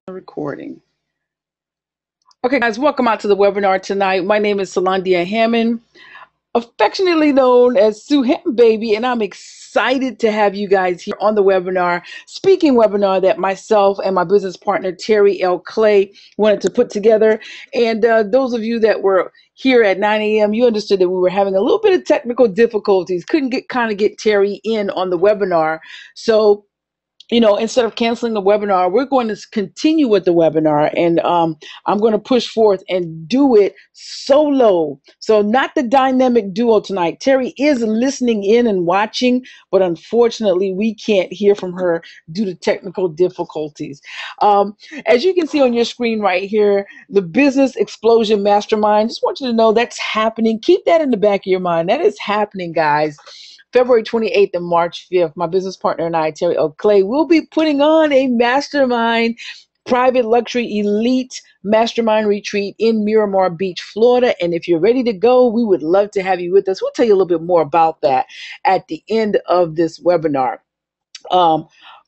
Recording. Okay, guys, welcome out to the webinar tonight. My name is Solandia Hammond, affectionately known as Sue Ham Baby, and I'm excited to have you guys here on the speaking webinar that myself and my business partner, Terry L. Clay, wanted to put together. And those of you that were here at 9 a.m., you understood that we were having a little bit of technical difficulties. Couldn't get Terry in on the webinar. So instead of canceling the webinar, we're going to continue with the webinar, and I'm going to push forth and do it solo. So not the dynamic duo tonight. Terry is listening in and watching, but unfortunately we can't hear from her due to technical difficulties. As you can see on your screen right here, the Business Explosion Mastermind, just want you to know that's happening. Keep that in the back of your mind. That is happening, guys. February 28th and March 5th, my business partner and I, Terry O. Clay, will be putting on a mastermind, private luxury elite mastermind retreat in Miramar Beach, Florida. And if you're ready to go, we would love to have you with us. We'll tell you a little bit more about that at the end of this webinar.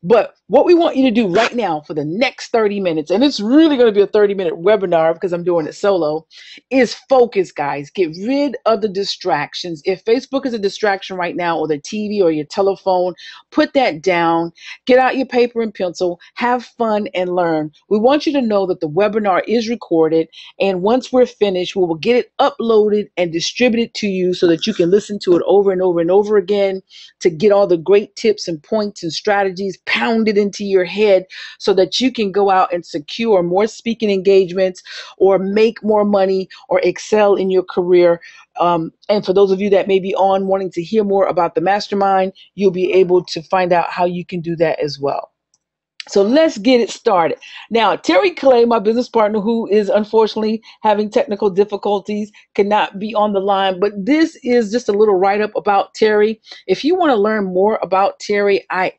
But what we want you to do right now for the next 30 minutes, and it's really going to be a 30-minute webinar because I'm doing it solo, is focus, guys. Get rid of the distractions. If Facebook is a distraction right now, or the TV or your telephone, put that down. Get out your paper and pencil. Have fun and learn. We want you to know that the webinar is recorded, and once we're finished, we will get it uploaded and distributed to you so that you can listen to it over and over and over again to get all the great tips and points and strategies pounded into your head so that you can go out and secure more speaking engagements or make more money or excel in your career. And for those of you that may be on wanting to hear more about the mastermind, you'll be able to find out how you can do that as well. So let's get it started. Now, Terry Clay, my business partner, who is unfortunately having technical difficulties, cannot be on the line, but this is just a little write-up about Terry. If you want to learn more about Terry, I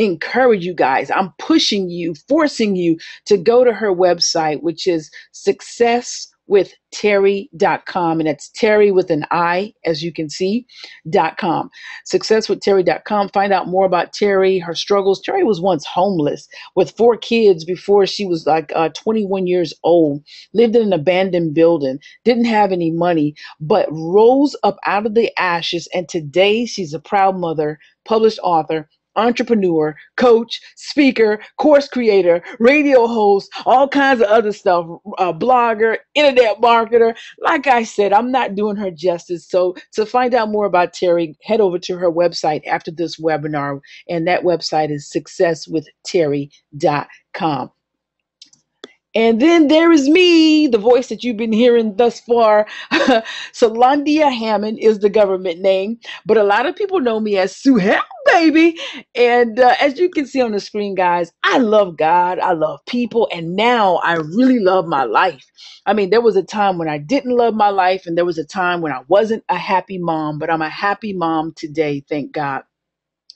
encourage you guys, I'm pushing you, forcing you to go to her website, which is successwithterry.com. And that's Terry with an I, as you can see, .com. Successwithterry.com. Find out more about Terry, her struggles. Terry was once homeless with 4 kids before she was like 21 years old, lived in an abandoned building, didn't have any money, but rose up out of the ashes. And today she's a proud mother, published author, entrepreneur, coach, speaker, course creator, radio host, all kinds of other stuff, blogger, internet marketer. Like I said, I'm not doing her justice. So to find out more about Terry, head over to her website after this webinar, and that website is successwithterry.com. And then there is me, the voice that you've been hearing thus far. Solandia Hammond is the government name, but a lot of people know me as Sue Ham Baby. And as you can see on the screen, guys, I love God, I love people, and now I really love my life. I mean, there was a time when I didn't love my life, and there was a time when I wasn't a happy mom, but I'm a happy mom today, thank God.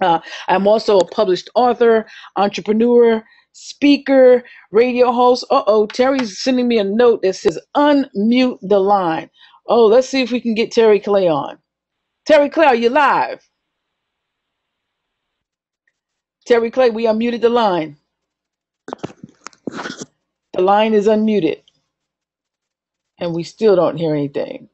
I'm also a published author, entrepreneur, speaker, radio host. Terry's sending me a note that says unmute the line. Oh, let's see if we can get Terry Clay on. Terry Clay, are you live? Terry Clay, we unmuted the line. The line is unmuted, and we still don't hear anything.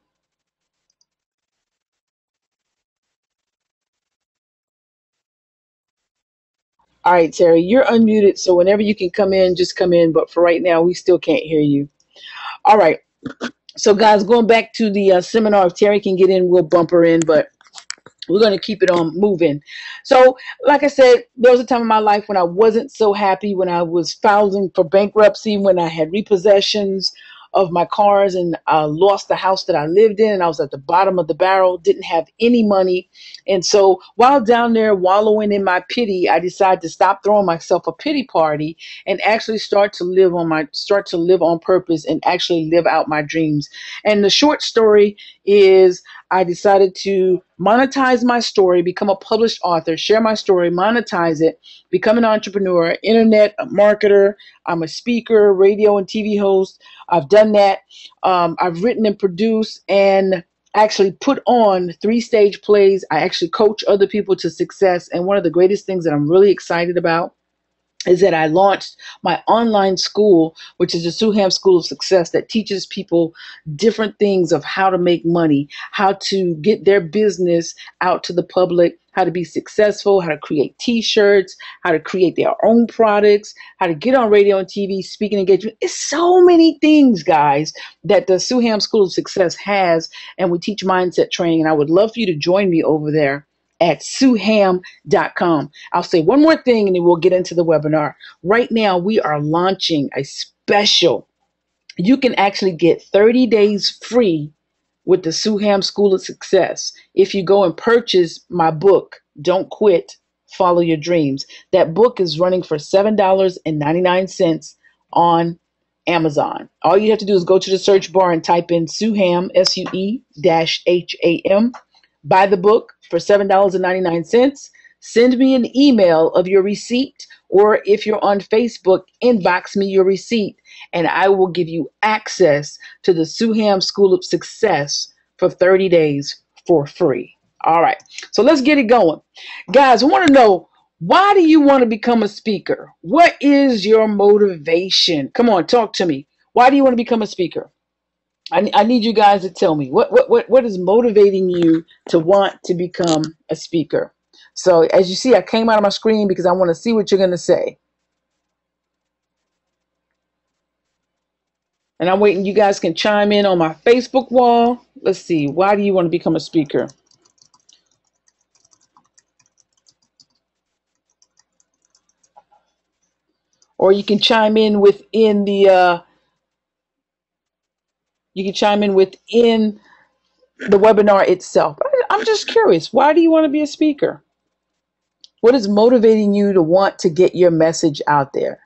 All right, Terry, you're unmuted, so whenever you can come in, just come in. But for right now, we still can't hear you. All right. So, guys, going back to the seminar, if Terry can get in, we'll bump her in, but we're going to keep it on moving. So, like I said, there was a time in my life when I wasn't so happy, when I was filing for bankruptcy, when I had repossessions of my cars, and I lost the house that I lived in, and I was at the bottom of the barrel, didn't have any money. And so while down there wallowing in my pity, I decided to stop throwing myself a pity party and actually start to live on purpose and actually live out my dreams. And the short story is I decided to monetize my story, become a published author, share my story, monetize it, become an entrepreneur, internet marketer. I'm a speaker, radio and TV host. I've done that. I've written and produced and actually put on 3-stage plays. I actually coach other people to success. And one of the greatest things that I'm really excited about is that I launched my online school, which is the Suham School of Success, that teaches people different things of how to make money, how to get their business out to the public, how to be successful, how to create t-shirts, how to create their own products, how to get on radio and TV, speaking engagement. It's so many things, guys, that the Suham School of Success has, and we teach mindset training. And I would love for you to join me over there at suham.com. I'll say one more thing and then we'll get into the webinar. Right now, we are launching a special. You can actually get 30 days free with the Suham School of Success if you go and purchase my book, Don't Quit, Follow Your Dreams. That book is running for $7.99 on Amazon. All you have to do is go to the search bar and type in Suham, SUE-HAM. Buy the book for $7.99. Send me an email of your receipt, or if you're on Facebook, inbox me your receipt, and I will give you access to the Suham School of Success for 30 days for free. All right, so let's get it going. Guys, I want to know, why do you want to become a speaker? What is your motivation? Come on, talk to me. Why do you want to become a speaker? I need you guys to tell me what is motivating you to want to become a speaker. So as you see, I came out of my screen because I want to see what you're going to say. And I'm waiting. You guys can chime in on my Facebook wall. Let's see. Why do you want to become a speaker? Or you can chime in within the webinar itself. I'm just curious. Why do you want to be a speaker? What is motivating you to want to get your message out there?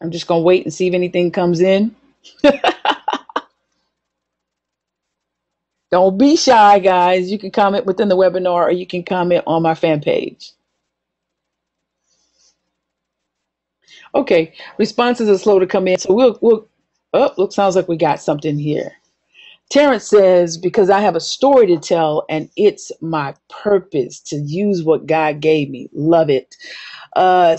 I'm just going to wait and see if anything comes in. Don't be shy, guys. You can comment within the webinar or you can comment on my fan page. Okay, responses are slow to come in. So sounds like we got something here. Terrence says, because I have a story to tell and it's my purpose to use what God gave me. Love it.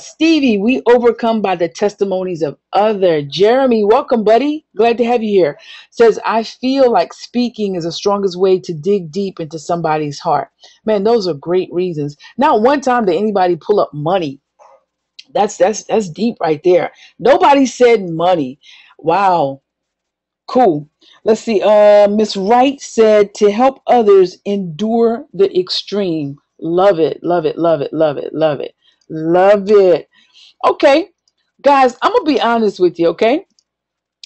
Stevie, we overcome by the testimonies of others. Jeremy, welcome, buddy. Glad to have you here. Says, I feel like speaking is the strongest way to dig deep into somebody's heart. Man, those are great reasons. Not one time did anybody pull up money. That's deep right there. Nobody said money. Wow. Cool. Let's see. Miss Wright said to help others endure the extreme. Love it. Love it. Love it. Love it. Love it. Love it. Okay, guys, I'm going to be honest with you, okay?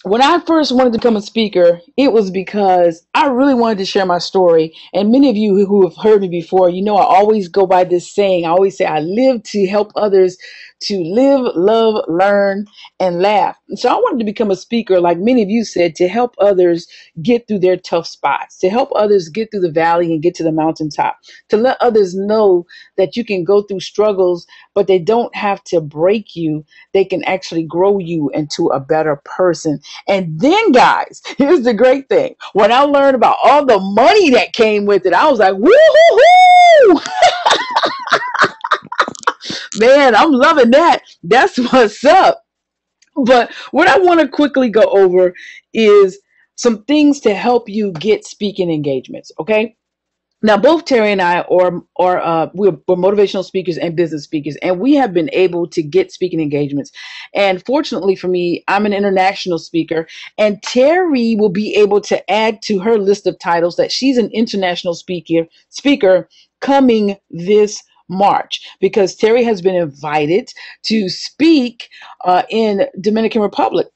When I first wanted to become a speaker, it was because I really wanted to share my story. And many of you who have heard me before, you know I always go by this saying. I always say I live to help others to live, love, learn, and laugh. And so I wanted to become a speaker, like many of you said, to help others get through their tough spots, to help others get through the valley and get to the mountaintop, to let others know that you can go through struggles, but they don't have to break you. They can actually grow you into a better person. And then, guys, here's the great thing. When I learned about all the money that came with it, I was like, woo-hoo-hoo! Man, I'm loving that. That's what's up. But what I want to quickly go over is some things to help you get speaking engagements, okay? Now, both Terry and I we're motivational speakers and business speakers, and we have been able to get speaking engagements. And fortunately for me, I'm an international speaker, and Terry will be able to add to her list of titles that she's an international speaker coming this March, because Terry has been invited to speak in Dominican Republic.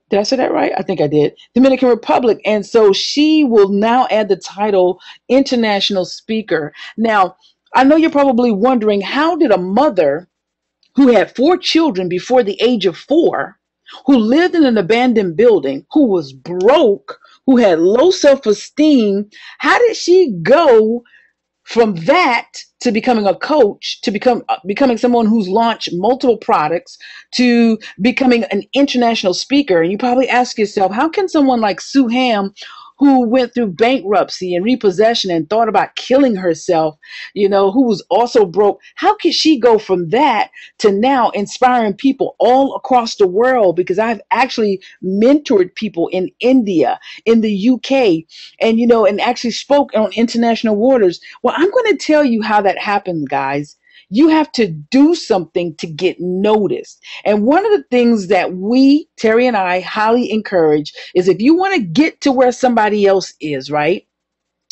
Did I say that right? I think I did. Dominican Republic. And so she will now add the title international speaker. Now, I know you're probably wondering, how did a mother who had 4 children before the age of 4, who lived in an abandoned building, who was broke, who had low self-esteem, how did she go from that to becoming a coach, to becoming someone who's launched multiple products, to becoming an international speaker? And you probably ask yourself, how can someone like Suham, who went through bankruptcy and repossession and thought about killing herself, who was also broke. How could she go from that to now inspiring people all across the world? Because I've actually mentored people in India, in the UK, and actually spoke on international waters. Well, I'm going to tell you how that happened, guys. You have to do something to get noticed. And one of the things that we, Terry and I, highly encourage is if you want to get to where somebody else is, right?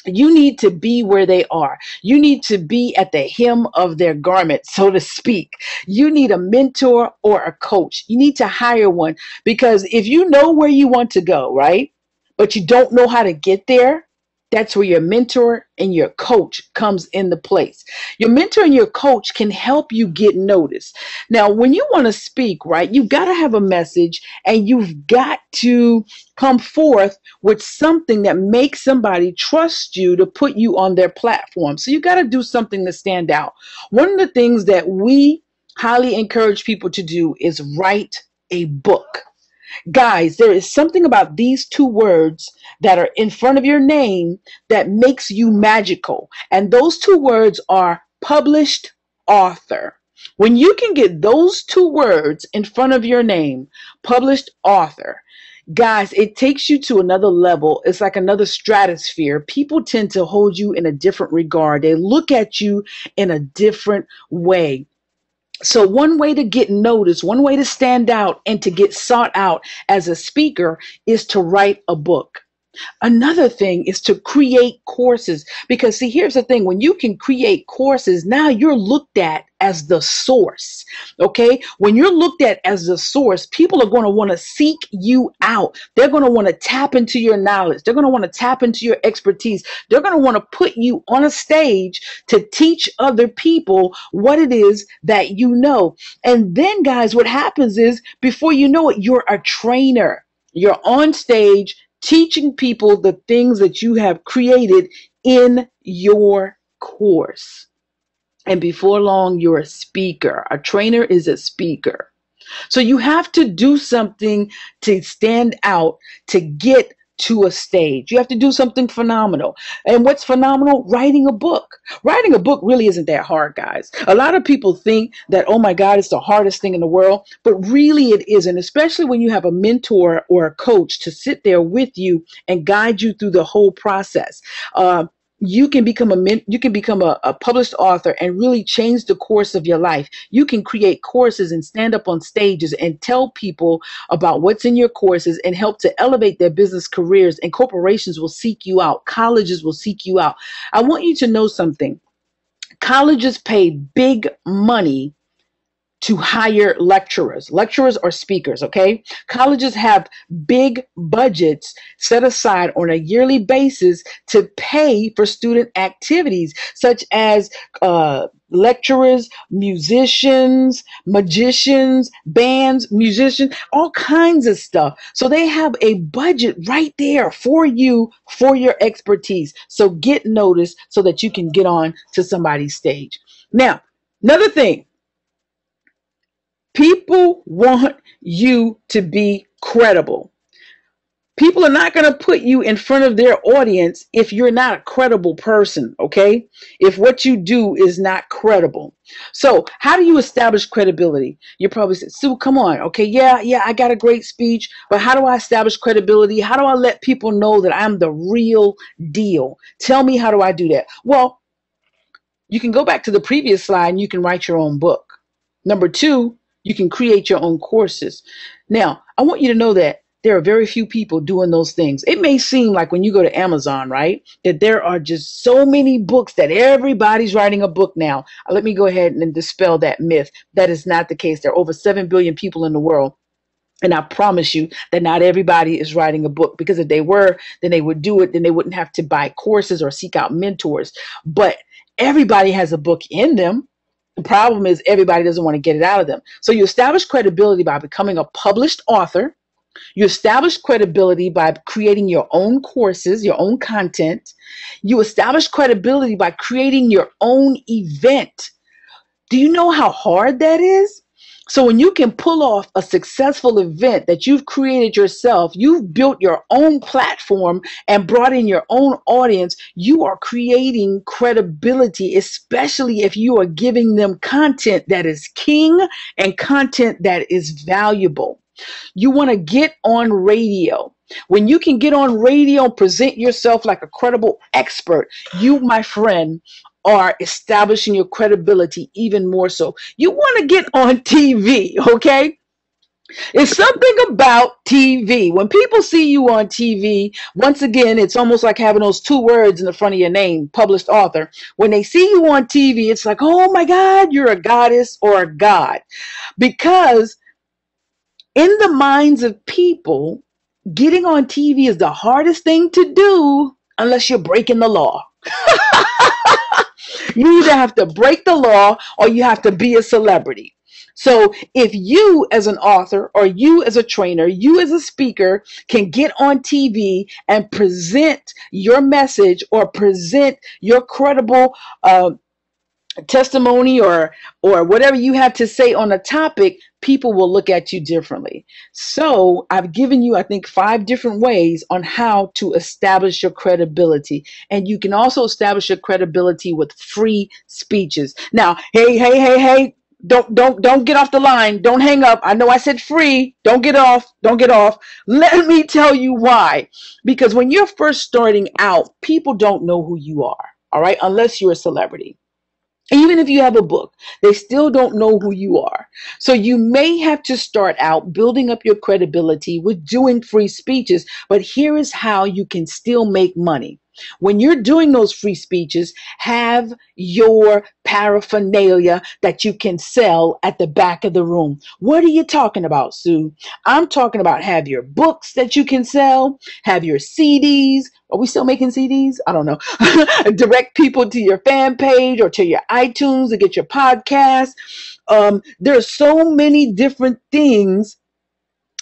You need to be where they are. You need to be at the hem of their garment, so to speak. You need a mentor or a coach. You need to hire one, because if you know where you want to go, right, but you don't know how to get there, that's where your mentor and your coach comes into place. Your mentor and your coach can help you get noticed. Now, when you want to speak, right, you've got to have a message, and you've got to come forth with something that makes somebody trust you to put you on their platform. So you got to do something to stand out. One of the things that we highly encourage people to do is write a book. Guys, there is something about these two words that are in front of your name that makes you magical. And those two words are published author. When you can get those two words in front of your name, published author, guys, it takes you to another level. It's like another stratosphere. People tend to hold you in a different regard. They look at you in a different way. So one way to get noticed, one way to stand out and to get sought out as a speaker is to write a book. Another thing is to create courses, because see, here's the thing. When you can create courses, now you're looked at as the source. Okay. When you're looked at as the source, people are going to want to seek you out. They're going to want to tap into your knowledge. They're going to want to tap into your expertise. They're going to want to put you on a stage to teach other people what it is that you know. And then, guys, what happens is, before you know it, you're a trainer. You're on stage teaching people the things that you have created in your course. And before long, you're a speaker. A trainer is a speaker. So you have to do something to stand out, to get to a stage. You have to do something phenomenal. And what's phenomenal? Writing a book. Writing a book really isn't that hard, guys. A lot of people think that, oh my God, it's the hardest thing in the world, but really it isn't, especially when you have a mentor or a coach to sit there with you and guide you through the whole process. You can become a published author and really change the course of your life. You can create courses and stand up on stages and tell people about what's in your courses and help to elevate their business careers, and corporations will seek you out. Colleges will seek you out. I want you to know something. Colleges pay big money to hire lecturers or speakers, okay? Colleges have big budgets set aside on a yearly basis to pay for student activities such as lecturers, musicians, magicians, bands, musicians, all kinds of stuff. So they have a budget right there for you, for your expertise. So get noticed so that you can get on to somebody's stage. Now, another thing. People want you to be credible. People are not going to put you in front of their audience if you're not a credible person, okay? If what you do is not credible. So how do you establish credibility? You probably say, Sue, come on. Okay, yeah, I got a great speech, but how do I establish credibility? How do I let people know that I'm the real deal? Tell me, how do I do that? Well, you can go back to the previous slide and you can write your own book. Number two, you can create your own courses. Now, I want you to know that there are very few people doing those things. It may seem like when you go to Amazon, right, that there are just so many books that everybody's writing a book now. Let me go ahead and dispel that myth. That is not the case. There are over 7 billion people in the world. And I promise you that not everybody is writing a book, because if they were, then they would do it. Then they wouldn't have to buy courses or seek out mentors. But everybody has a book in them. The problem is everybody doesn't want to get it out of them. So you establish credibility by becoming a published author. You establish credibility by creating your own courses, your own content. You establish credibility by creating your own event. Do you know how hard that is? So when you can pull off a successful event that you've created yourself, you've built your own platform and brought in your own audience, you are creating credibility, especially if you are giving them content that is king and content that is valuable. You want to get on radio. When you can get on radio and present yourself like a credible expert, you, my friend, are establishing your credibility even more so. You want to get on TV, okay? It's something about TV. When people see you on TV, once again, it's almost like having those two words in the front of your name, published author. When they see you on TV, it's like, oh my God, you're a goddess or a god. Because in the minds of people, getting on TV is the hardest thing to do unless you're breaking the law. You either have to break the law or you have to be a celebrity. So if you as an author or you as a trainer, you as a speaker can get on TV and present your message or present your credible testimony or whatever you have to say on a topic, people will look at you differently. So I've given you, I think, 5 different ways on how to establish your credibility. And you can also establish your credibility with free speeches. Now, hey, don't get off the line. Don't hang up. I know I said free. Don't get off. Don't get off. Let me tell you why. Because when you're first starting out, people don't know who you are. All right. Unless you're a celebrity. Even if you have a book, they still don't know who you are. So you may have to start out building up your credibility with doing free speeches. But here is how you can still make money. When you're doing those free speeches, have your paraphernalia that you can sell at the back of the room. What are you talking about, Sue? I'm talking about have your books that you can sell, have your CDs. Are we still making CDs? I don't know. Direct people to your fan page or to your iTunes to get your podcast. There are so many different things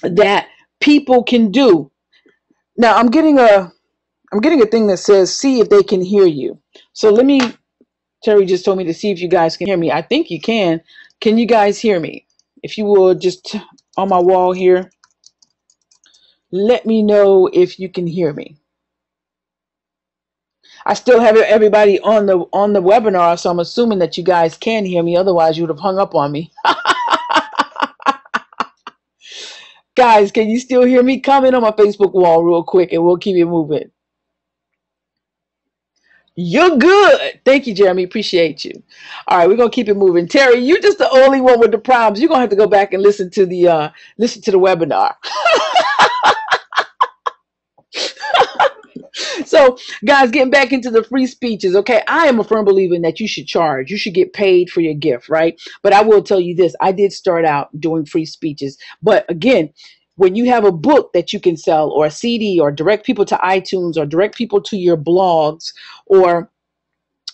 that people can do. Now, I'm getting a thing that says, see if they can hear you. So Terry just told me to see if you guys can hear me. I think you can. Can you guys hear me? If you will, just on my wall here, let me know if you can hear me. I still have everybody on the webinar, so I'm assuming that you guys can hear me. Otherwise, you would have hung up on me. Guys, can you still hear me? Comment on my Facebook wall real quick, and we'll keep it moving. You're good. Thank you, Jeremy. Appreciate you. All right, we're gonna keep it moving. Terry, you're just the only one with the problems. You're gonna have to go back and listen to the webinar. So, guys, getting back into the free speeches. Okay, I am a firm believer in that you should charge. You should get paid for your gift, right? But I will tell you this: I did start out doing free speeches, but again, when you have a book that you can sell or a CD or direct people to iTunes or direct people to your blogs or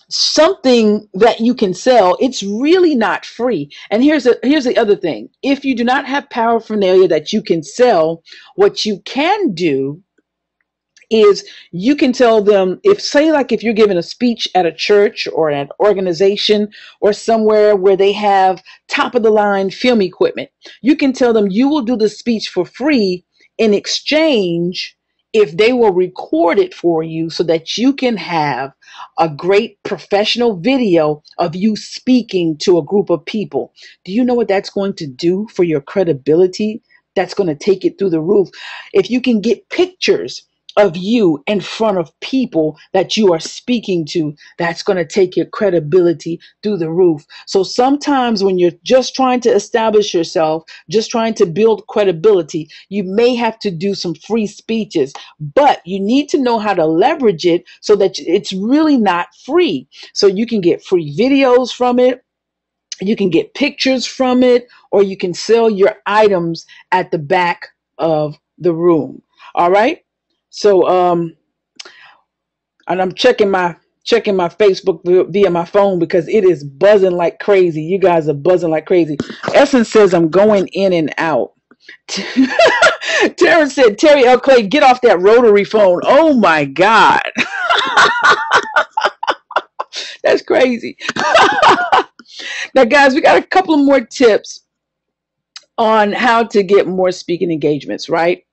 something that you can sell, it's really not free. And here's the other thing. If you do not have paraphernalia that you can sell, what you can do is you can tell them, if you're giving a speech at a church or an organization or somewhere where they have top of the line film equipment, you can tell them you will do the speech for free in exchange if they will record it for you so that you can have a great professional video of you speaking to a group of people. Do you know what that's going to do for your credibility? That's going to take it through the roof. If you can get pictures of you in front of people that you are speaking to, that's going to take your credibility through the roof. So sometimes when you're just trying to establish yourself, just trying to build credibility, you may have to do some free speeches, but you need to know how to leverage it so that it's really not free. So you can get free videos from it, you can get pictures from it, or you can sell your items at the back of the room. All right. So, and I'm checking my Facebook via my phone because it is buzzing like crazy. You guys are buzzing like crazy. Essence says I'm going in and out. Terrence said, Terry L. Clay, get off that rotary phone. Oh my God. That's crazy. Now, guys, we got a couple of more tips on how to get more speaking engagements, right?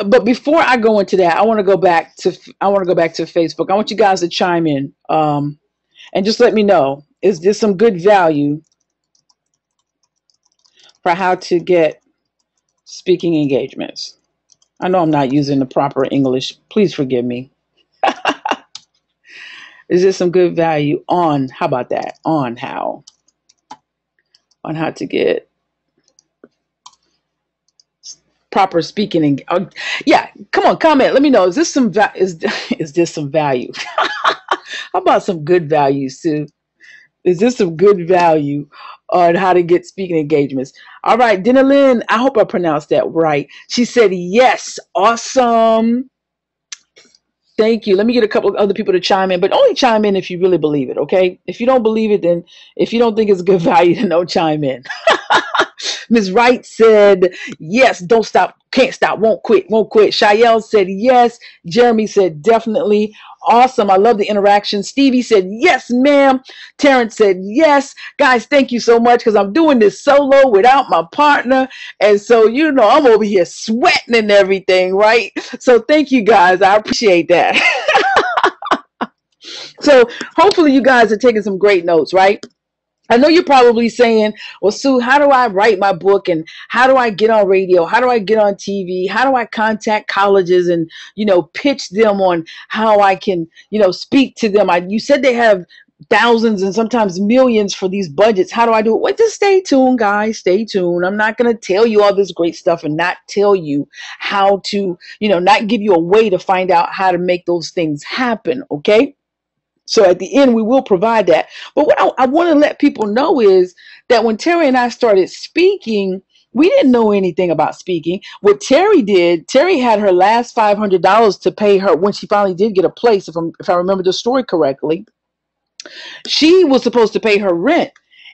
But before I go into that, I want to go back to Facebook. I want you guys to chime in, and just let me know, is this some good value for how to get speaking engagements? I know I'm not using the proper English. Please forgive me. Is there some good value on, how about that? On how to get proper speaking and yeah, come on, comment. Let me know. Is this some is this some value? How about some good value, Sue? Is this some good value on how to get speaking engagements? All right, Dinalyn, I hope I pronounced that right. She said yes. Awesome. Thank you. Let me get a couple of other people to chime in, but only chime in if you really believe it, okay? If you don't believe it, then if you don't think it's good value, then don't chime in. Ms. Wright said, yes, don't stop, can't stop, won't quit, won't quit. Shael said, yes. Jeremy said, definitely. Awesome. I love the interaction. Stevie said, yes, ma'am. Terrence said, yes. Guys, thank you so much because I'm doing this solo without my partner. And so, you know, I'm over here sweating and everything, right? So thank you guys. I appreciate that. So hopefully you guys are taking some great notes, right? I know you're probably saying, well, Sue, how do I write my book, and how do I get on radio? How do I get on TV? How do I contact colleges and, you know, pitch them on how I can, you know, speak to them? You said they have thousands and sometimes millions for these budgets. How do I do it? Well, just stay tuned, guys. Stay tuned. I'm not going to tell you all this great stuff and not tell you how to, you know, not give you a way to find out how to make those things happen. Okay. So at the end, we will provide that. But what I want to let people know is that when Terry and I started speaking, we didn't know anything about speaking. What Terry did, Terry had her last $500 to pay her when she finally did get a place, if I remember the story correctly. She was supposed to pay her rent,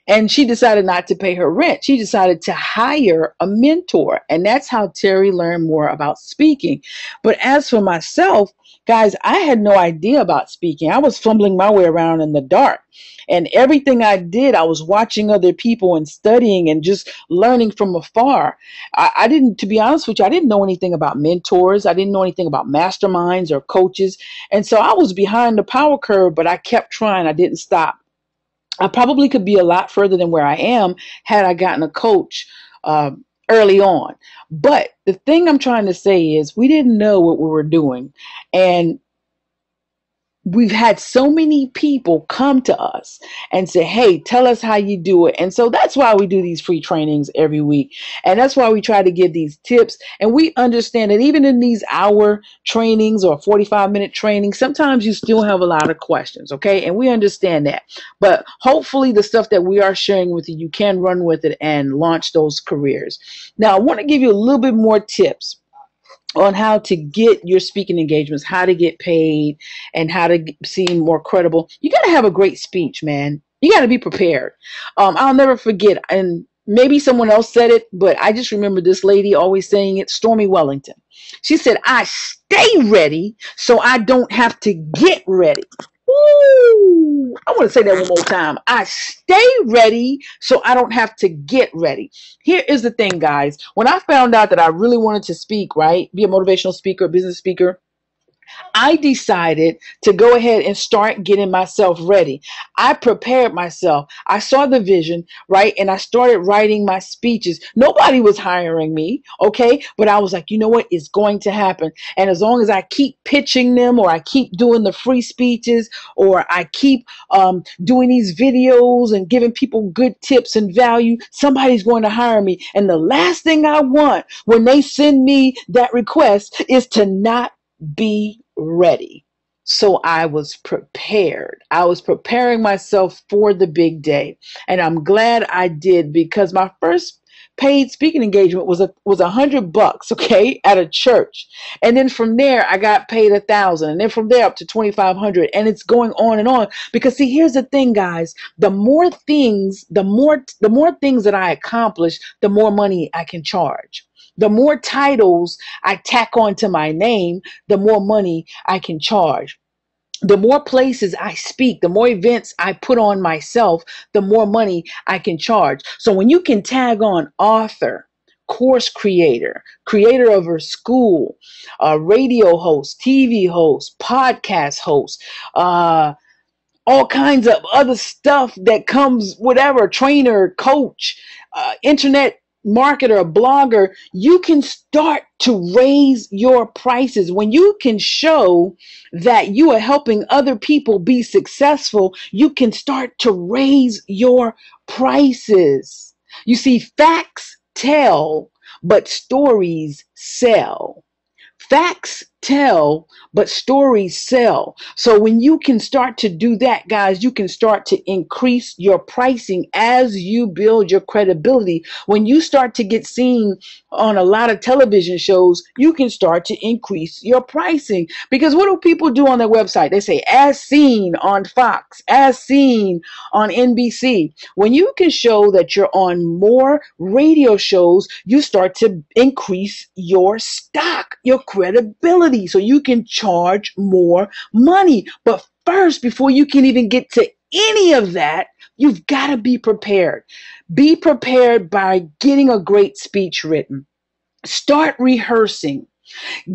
and she decided not to pay her rent. She decided to hire a mentor, and that's how Terry learned more about speaking. But as for myself, guys, I had no idea about speaking. I was fumbling my way around in the dark. And everything I did, I was watching other people and studying and just learning from afar. I didn't, to be honest with you, I didn't know anything about mentors. I didn't know anything about masterminds or coaches. And so I was behind the power curve, but I kept trying. I didn't stop. I probably could be a lot further than where I am had I gotten a coach early on. But the thing I'm trying to say is we didn't know what we were doing. And we've had so many people come to us and say, hey, tell us how you do it. And so that's why we do these free trainings every week. And that's why we try to give these tips. And we understand that even in these hour trainings or 45-minute trainings, sometimes you still have a lot of questions. Okay. And we understand that. But hopefully the stuff that we are sharing with you, you can run with it and launch those careers. Now, I want to give you a little bit more tips on how to get your speaking engagements, how to get paid, and how to seem more credible. You got to have a great speech, man. You got to be prepared. I'll never forget, and maybe someone else said it, but I just remember this lady always saying it, Stormy Wellington. She said, I stay ready so I don't have to get ready. Woo! I want to say that one more time. I stay ready so I don't have to get ready. Here is the thing, guys. When I found out that I really wanted to speak, right, be a motivational speaker, business speaker, I decided to go ahead and start getting myself ready. I prepared myself. I saw the vision, right? And I started writing my speeches. Nobody was hiring me, okay? But I was like, you know what? It's going to happen. And as long as I keep pitching them, or I keep doing the free speeches, or I keep doing these videos and giving people good tips and value, somebody's going to hire me. And the last thing I want when they send me that request is to not be ready. So I was prepared. I was preparing myself for the big day. And I'm glad I did, because my first paid speaking engagement was $100, okay, at a church. And then from there, I got paid $1,000. And then from there up to $2,500. And it's going on and on. Because see, here's the thing, guys. The more things that I accomplish, the more money I can charge. The more titles I tack onto my name, the more money I can charge. the more places I speak, the more events I put on myself, the more money I can charge. So when you can tag on author, course creator, creator of a school, radio host, TV host, podcast host, all kinds of other stuff that comes, whatever, trainer, coach, internet marketer, blogger, you can start to raise your prices. When you can show that you are helping other people be successful, you can start to raise your prices. You see, facts tell, but stories sell. Facts tell, but stories sell. So when you can start to do that, guys, you can start to increase your pricing as you build your credibility. When you start to get seen on a lot of television shows, you can start to increase your pricing. Because what do people do on their website? They say, as seen on Fox, as seen on NBC. When you can show that you're on more radio shows, you start to increase your stock, your credibility, so you can charge more money. But first, before you can even get to any of that, you've got to be prepared. Be prepared by getting a great speech written. Start rehearsing.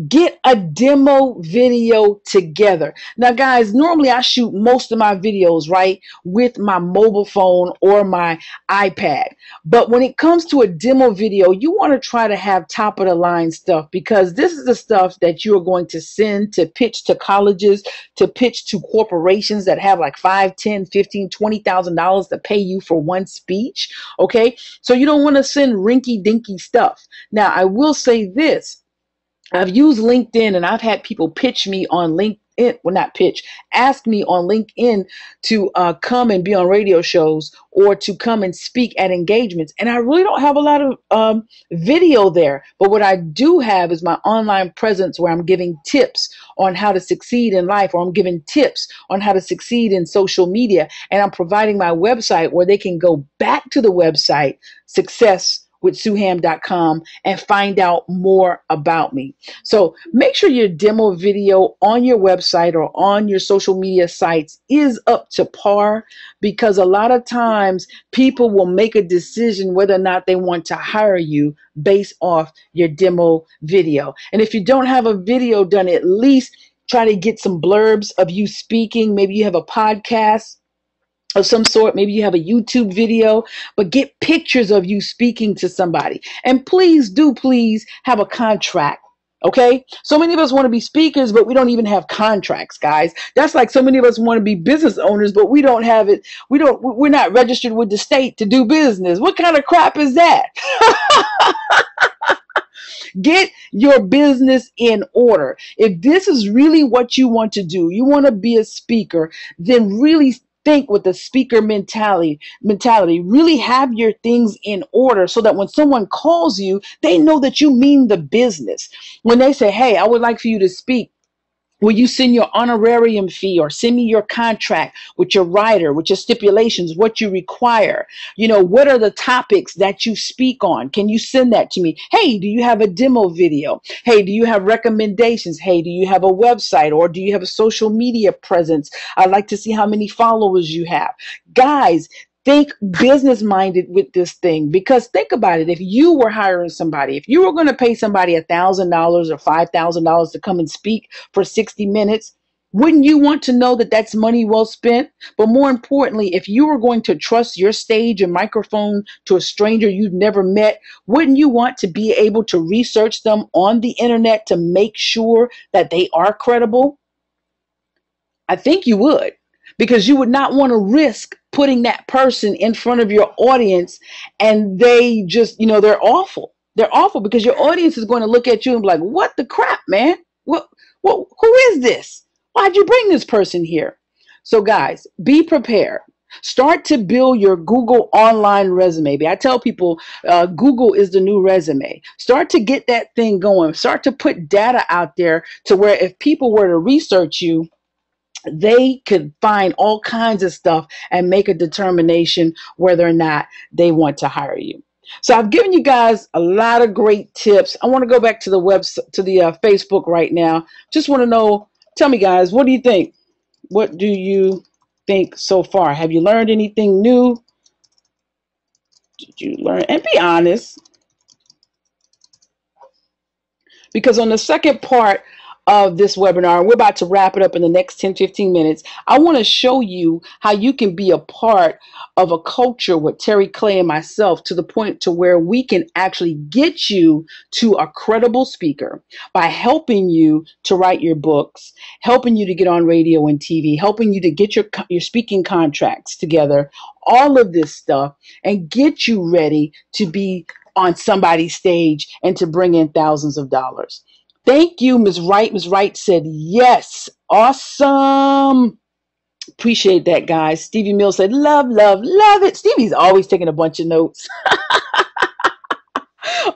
Get a demo video together. Now, guys, normally I shoot most of my videos, right, with my mobile phone or my iPad. But when it comes to a demo video, you want to try to have top of the line stuff, because this is the stuff that you are going to send to pitch to colleges, to pitch to corporations that have like $5, $10, $15, $20,000 to pay you for one speech. Okay. So you don't want to send rinky dinky stuff. Now, I will say this. I've used LinkedIn, and I've had people pitch me on LinkedIn, well, not pitch, ask me on LinkedIn to come and be on radio shows or to come and speak at engagements. And I really don't have a lot of video there. But what I do have is my online presence, where I'm giving tips on how to succeed in life, or I'm giving tips on how to succeed in social media. And I'm providing my website where they can go back to the website, successwithsuham.com, and find out more about me. So make sure your demo video on your website or on your social media sites is up to par, because a lot of times people will make a decision whether or not they want to hire you based off your demo video. And if you don't have a video done, at least try to get some blurbs of you speaking. Maybe you have a podcast of some sort. Maybe you have a YouTube video, but get pictures of you speaking to somebody. And please have a contract. Okay. So many of us want to be speakers, but we don't even have contracts, guys. That's like so many of us want to be business owners, but we don't have it. We're not registered with the state to do business. What kind of crap is that? Get your business in order. If this is really what you want to do, you want to be a speaker, then really think with the speaker mentality. Really have your things in order, so that when someone calls you, they know that you mean the business. When they say, hey, I would like for you to speak, will you send your honorarium fee, or send me your contract with your writer, with your stipulations, what you require? You know, what are the topics that you speak on? Can you send that to me? Hey, do you have a demo video? Hey, do you have recommendations? Hey, do you have a website, or do you have a social media presence? I'd like to see how many followers you have. Guys, think business minded with this thing, because think about it. If you were hiring somebody, if you were going to pay somebody $1,000 or $5,000 to come and speak for 60 minutes, wouldn't you want to know that that's money well spent? But more importantly, if you were going to trust your stage and microphone to a stranger you've never met, wouldn't you want to be able to research them on the internet to make sure that they are credible? I think you would, because you would not want to risk putting that person in front of your audience and they just, they're awful. They're awful, because your audience is going to look at you and be like, what the crap, man? Who is this? Why'd you bring this person here? So guys, be prepared. Start to build your Google online resume. I tell people Google is the new resume. Start to get that thing going. Start to put data out there to where if people were to research you, they could find all kinds of stuff and make a determination whether or not they want to hire you. So I've given you guys a lot of great tips. I want to go back to the Facebook right now. Just want to know, tell me guys, what do you think? What do you think so far? Have you learned anything new? Did you learn? And be honest. Because on the second part of this webinar, we're about to wrap it up in the next 10-15 minutes. I want to show you how you can be a part of a culture with Terry Clay and myself to the point to where we can actually get you to a credible speaker by helping you to write your books, helping you to get on radio and TV, helping you to get your speaking contracts together, all of this stuff, and get you ready to be on somebody's stage and to bring in thousands of dollars. Thank you, Ms. Wright. Ms. Wright said yes. Awesome. Appreciate that, guys. Stevie Mills said, love, love, love it. Stevie's always taking a bunch of notes.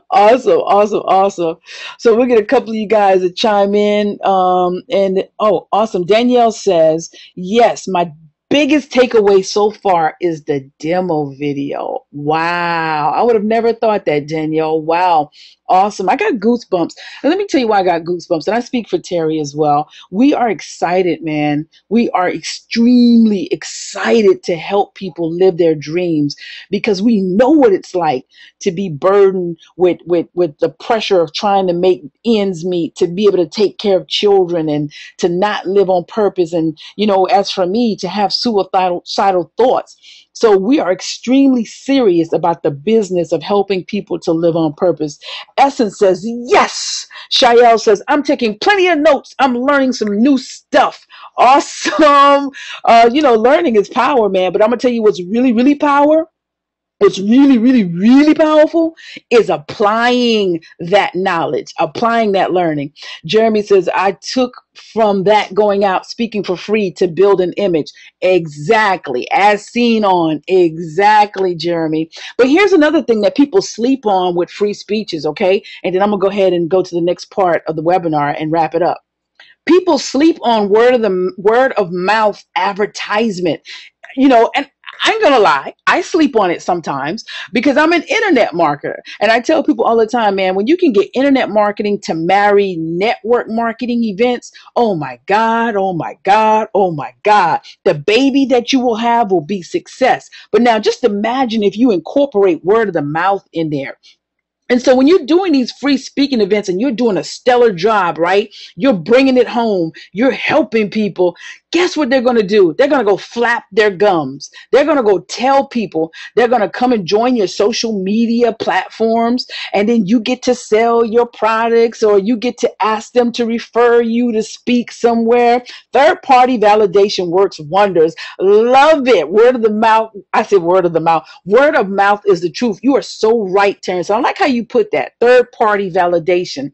Awesome, awesome, awesome. So we'll get a couple of you guys to chime in. Oh, awesome. Danielle says, yes, my biggest takeaway so far is the demo video. Wow. I would have never thought that, Danielle. Wow. Awesome. I got goosebumps. And let me tell you why I got goosebumps. And I speak for Terry as well. We are excited, man. We are extremely excited to help people live their dreams because we know what it's like to be burdened with the pressure of trying to make ends meet, to be able to take care of children and to not live on purpose. And, you know, as for me, to have suicidal thoughts. So we are extremely serious about the business of helping people to live on purpose. Essence says, yes. Shael says, I'm taking plenty of notes. I'm learning some new stuff. Awesome. Learning is power, man. But I'm going to tell you what's really, really power. What's really, really, really powerful is applying that knowledge, applying that learning. Jeremy says, I took from that going out, speaking for free to build an image. Exactly. As seen on. Exactly, Jeremy. But here's another thing that people sleep on with free speeches, okay? And then I'm going to go ahead and go to the next part of the webinar and wrap it up. People sleep on word of mouth advertisement, and I ain't gonna lie, I sleep on it sometimes because I'm an internet marketer. And I tell people all the time, man, when you can get internet marketing to marry network marketing events, oh my God, oh my God, oh my God, the baby that you will have will be success. But now just imagine if you incorporate word of the mouth in there. And so when you're doing these free speaking events and you're doing a stellar job, right? You're bringing it home. You're helping people. Guess what they're going to do? They're going to go flap their gums. They're going to go tell people. They're going to come and join your social media platforms. And then you get to sell your products or you get to ask them to refer you to speak somewhere. Third-party validation works wonders. Love it. Word of the mouth. I said word of the mouth. Word of mouth is the truth. You are so right, Terrence. I like how you put that. Third-party validation.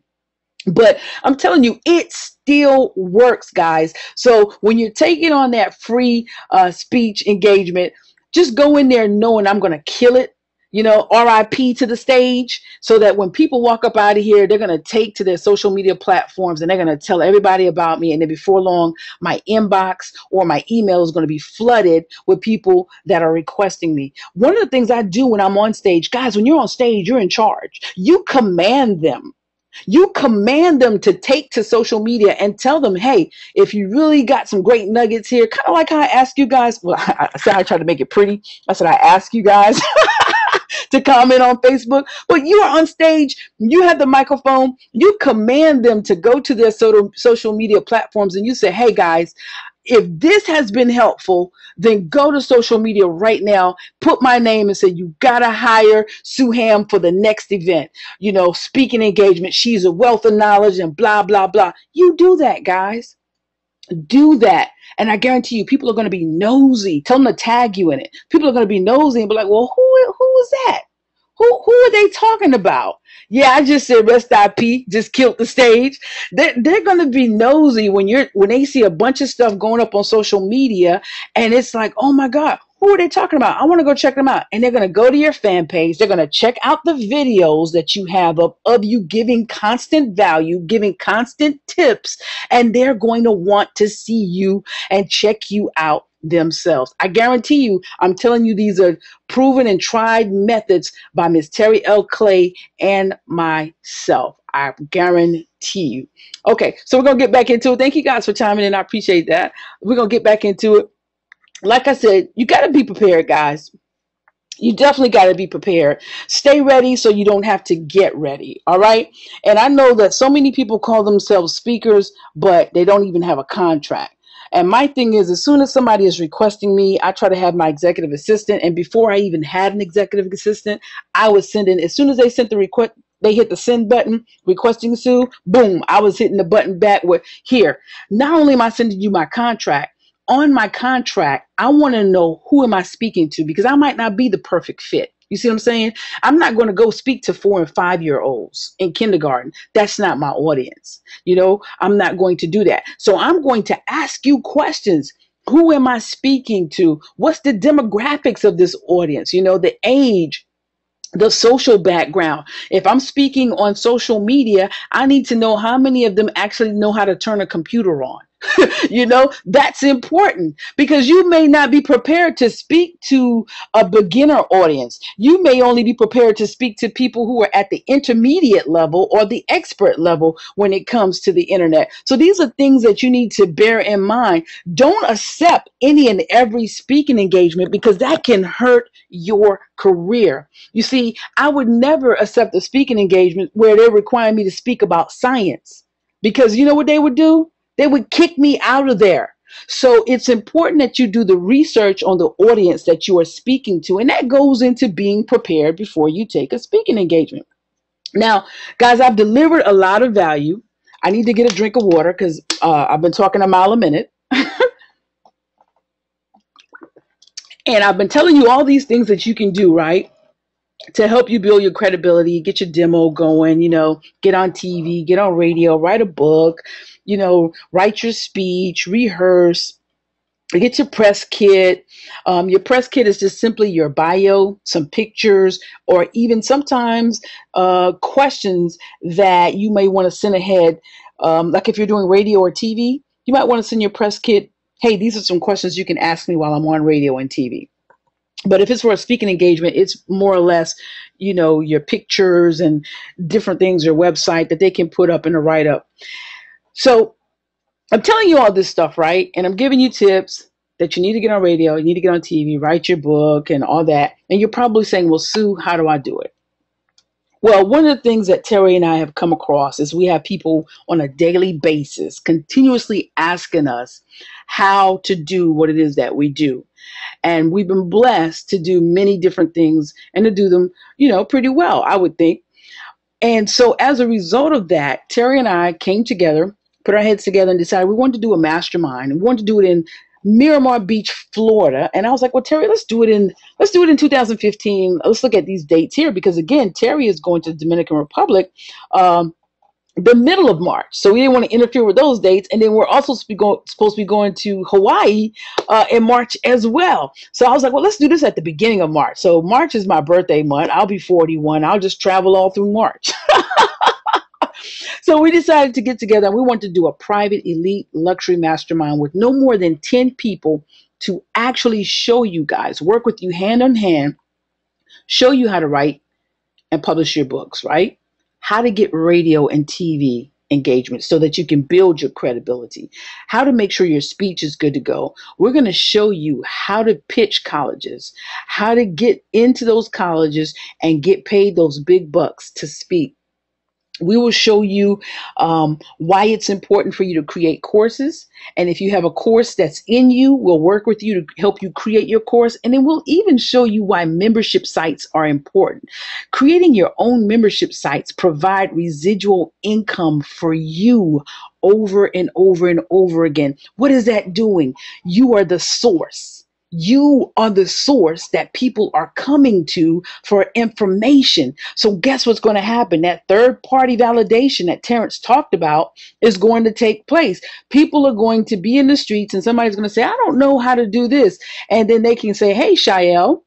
But I'm telling you, it still works, guys. So when you're taking on that free speech engagement, just go in there knowing I'm going to kill it. RIP to the stage, so that when people walk up out of here, they're going to take to their social media platforms and they're going to tell everybody about me. And then before long, my inbox or my email is going to be flooded with people that are requesting me. One of the things I do when I'm on stage, guys, when you're on stage, you're in charge. You command them. You command them to take to social media and tell them, hey, if you really got some great nuggets here, kind of like how I ask you guys. Well, I said I tried to make it pretty. I said I ask you guys to comment on Facebook, but you are on stage, you have the microphone, you command them to go to their social media platforms and you say, hey guys, if this has been helpful, then go to social media right now, put my name and say, you got to hire Sue Ham for the next event, speaking engagement. She's a wealth of knowledge and blah, blah, blah. You do that, guys. Do that. And I guarantee you, people are going to be nosy. Tell them to tag you in it. People are going to be nosy and be like, well, who is that? Who are they talking about? Yeah, I just said rest IP, just killed the stage. They're going to be nosy when they see a bunch of stuff going up on social media and it's like, oh my God, who are they talking about? I want to go check them out. And they're going to go to your fan page. They're going to check out the videos that you have of you giving constant value, giving constant tips, and they're going to want to see you and check you out themselves. I guarantee you, I'm telling you, these are proven and tried methods by Ms. Terry L. Clay and myself. I guarantee you. Okay, so we're going to get back into it. Thank you guys for chiming in. I appreciate that. We're going to get back into it. Like I said, you got to be prepared, guys. You definitely got to be prepared. Stay ready so you don't have to get ready. All right. And I know that so many people call themselves speakers, but they don't even have a contract. And my thing is, as soon as somebody is requesting me, I try to have my executive assistant. And before I even had an executive assistant, I was sending, as soon as they sent the request, they hit the send button, requesting Sue, boom, I was hitting the button back with, here, not only am I sending you my contract, on my contract, I want to know who am I speaking to, because I might not be the perfect fit. You see what I'm saying? I'm not going to go speak to 4 and 5-year-olds in kindergarten. That's not my audience. You know, I'm not going to do that. So I'm going to ask you questions. Who am I speaking to? What's the demographics of this audience? You know, the age, the social background. If I'm speaking on social media, I need to know how many of them actually know how to turn a computer on. You know, that's important, because you may not be prepared to speak to a beginner audience. You may only be prepared to speak to people who are at the intermediate level or the expert level when it comes to the internet. So these are things that you need to bear in mind. Don't accept any and every speaking engagement, because that can hurt your career. You see, I would never accept a speaking engagement where they're requiring me to speak about science, because you know what they would do? They would kick me out of there. So it's important that you do the research on the audience that you are speaking to. And that goes into being prepared before you take a speaking engagement. Now, guys, I've delivered a lot of value. I need to get a drink of water because I've been talking a mile a minute. And I've been telling you all these things that you can do, right, to help you build your credibility, get your demo going, you know, get on TV, get on radio, write a book, you know, write your speech, rehearse, get your press kit. Your press kit is just simply your bio, some pictures, or even sometimes questions that you may want to send ahead. Like if you're doing radio or TV, you might want to send your press kit, hey, these are some questions you can ask me while I'm on radio and TV. But if it's for a speaking engagement, it's more or less, you know, your pictures and different things, your website that they can put up in a write-up. So I'm telling you all this stuff, right? And I'm giving you tips that you need to get on radio, you need to get on TV, write your book and all that. And you're probably saying, well, Sue, how do I do it? Well, one of the things that Terry and I have come across is we have people on a daily basis continuously asking us how to do what it is that we do. And we've been blessed to do many different things and to do them, you know, pretty well, I would think. And so as a result of that, Terry and I came together, put our heads together and decided we wanted to do a mastermind. We wanted to do it in Miramar Beach, Florida. And I was like, well, Terry, let's do it in 2015. Let's look at these dates here, because again, Terry is going to the Dominican Republic the middle of March. So we didn't want to interfere with those dates. And then we're also supposed to be going to Hawaii in March as well. So I was like, well, let's do this at the beginning of March. So March is my birthday month. I'll be 41. I'll just travel all through March. So we decided to get together and we wanted to do a private elite luxury mastermind with no more than 10 people to actually show you guys, work with you hand in hand, show you how to write and publish your books, right? How to get radio and TV engagement so that you can build your credibility, how to make sure your speech is good to go. We're going to show you how to pitch colleges, how to get into those colleges and get paid those big bucks to speak. We will show you why it's important for you to create courses. And if you have a course that's in you, we'll work with you to help you create your course. And then we'll even show you why membership sites are important. Creating your own membership sites provide residual income for you over and over and over again. What is that doing? You are the source. You are the source that people are coming to for information. So guess what's going to happen? That third party validation that Terrence talked about is going to take place. People are going to be in the streets and somebody's going to say, I don't know how to do this. And then they can say, hey, Shael,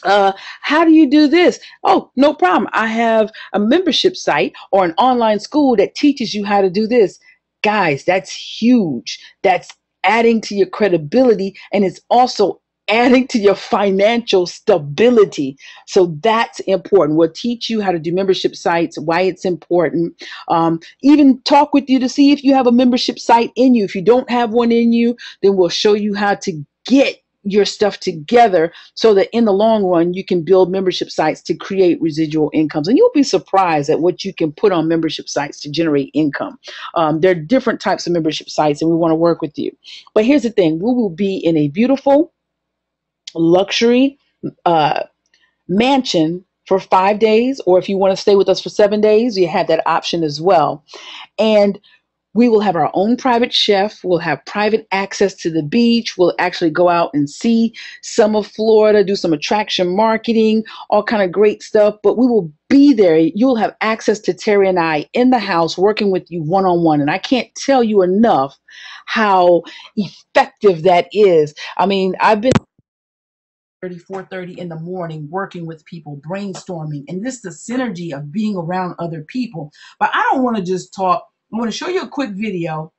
how do you do this? Oh, no problem. I have a membership site or an online school that teaches you how to do this. Guys, that's huge. That's adding to your credibility, and it's also adding to your financial stability. So that's important. We'll teach you how to do membership sites, why it's important. Even talk with you to see if you have a membership site in you. If you don't have one in you, then we'll show you how to get your stuff together so that in the long run you can build membership sites to create residual incomes. And you'll be surprised at what you can put on membership sites to generate income. There are different types of membership sites, and we want to work with you. But here's the thing: we will be in a beautiful luxury mansion for 5 days, or if you want to stay with us for 7 days, you have that option as well. And we will have our own private chef. We'll have private access to the beach. We'll actually go out and see some of Florida, do some attraction marketing, all kind of great stuff. But we will be there. You'll have access to Terry and I in the house working with you one-on-one. And I can't tell you enough how effective that is. I mean, I've been 4:30 in the morning working with people, brainstorming, and this is the synergy of being around other people. But I don't want to just talk. I want to show you a quick video,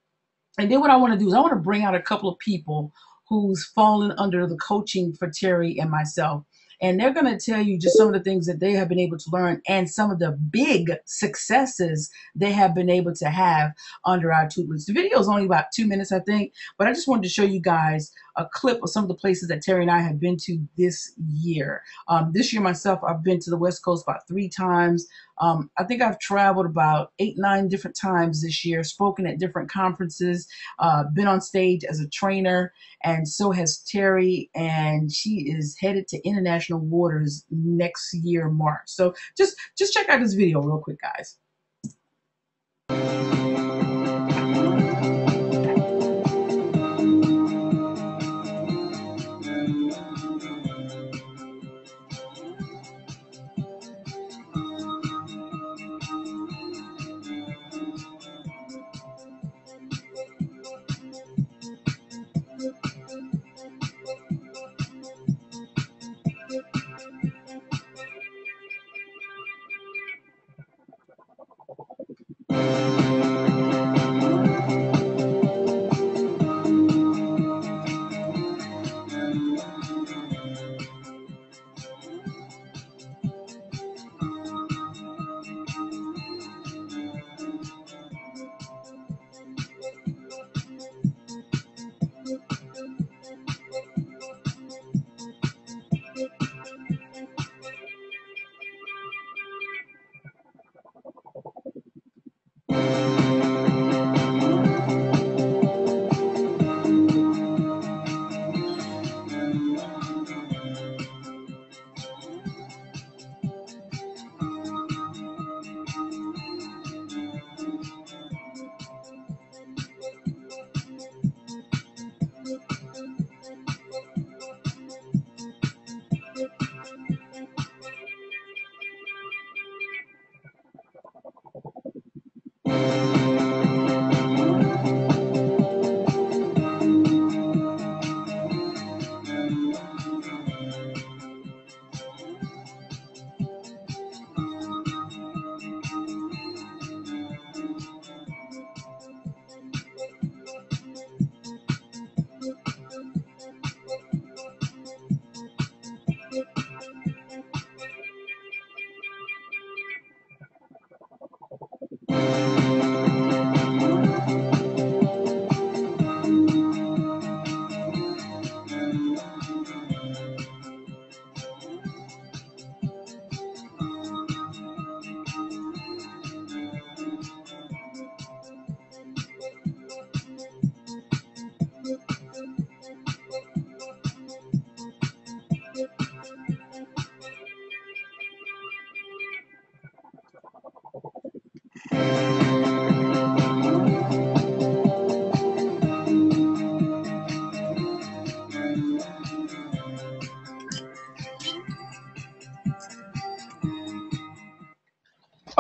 and then what I want to do is I want to bring out a couple of people who's fallen under the coaching for Terry and myself. And they're going to tell you just some of the things that they have been able to learn and some of the big successes they have been able to have under our tutelage. The video is only about 2 minutes, I think, but I just wanted to show you guys a clip of some of the places that Terry and I have been to this year. This year myself, I've been to the West Coast about 3 times. I think I've traveled about 8, 9 different times this year, spoken at different conferences, been on stage as a trainer, and so has Terry, and she is headed to international waters next year, March. So just check out this video real quick, guys.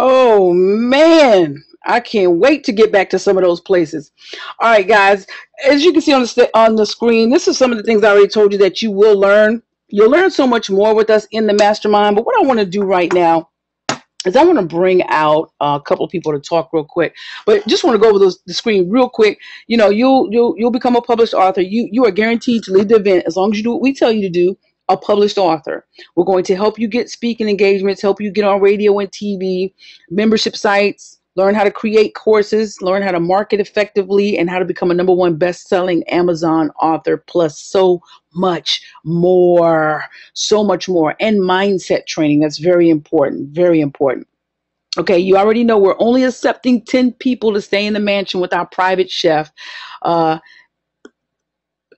Oh man, I can't wait to get back to some of those places. All right, guys, as you can see on the screen, this is some of the things I already told you that you will learn. You'll learn so much more with us in the mastermind. But what I want to do right now is I want to bring out a couple of people to talk real quick, but just want to go over the screen real quick. You'll become a published author. You are guaranteed to lead the event as long as you do what we tell you to do. A published author. We're going to help you get speaking engagements, help you get on radio and TV, membership sites, learn how to create courses, learn how to market effectively, and how to become a #1 best-selling Amazon author, plus so much more, so much more. And mindset training. That's very important, very important. Okay, you already know we're only accepting 10 people to stay in the mansion with our private chef. Uh,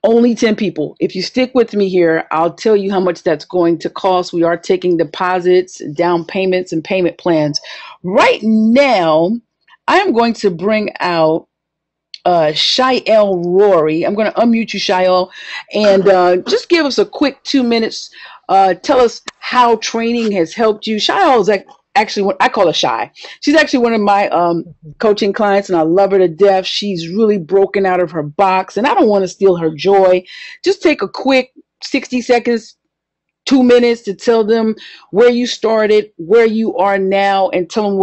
Only 10 people. If you stick with me here, I'll tell you how much that's going to cost. We are taking deposits, down payments, and payment plans. Right now, I am going to bring out Shael Rory. I'm going to unmute you, Shael, and just give us a quick 2 minutes. Tell us how training has helped you. Shael is actually, I call her Shy. She's actually one of my coaching clients, and I love her to death. She's really broken out of her box, and I don't want to steal her joy. Just take a quick 60 seconds, 2 minutes to tell them where you started, where you are now, and tell them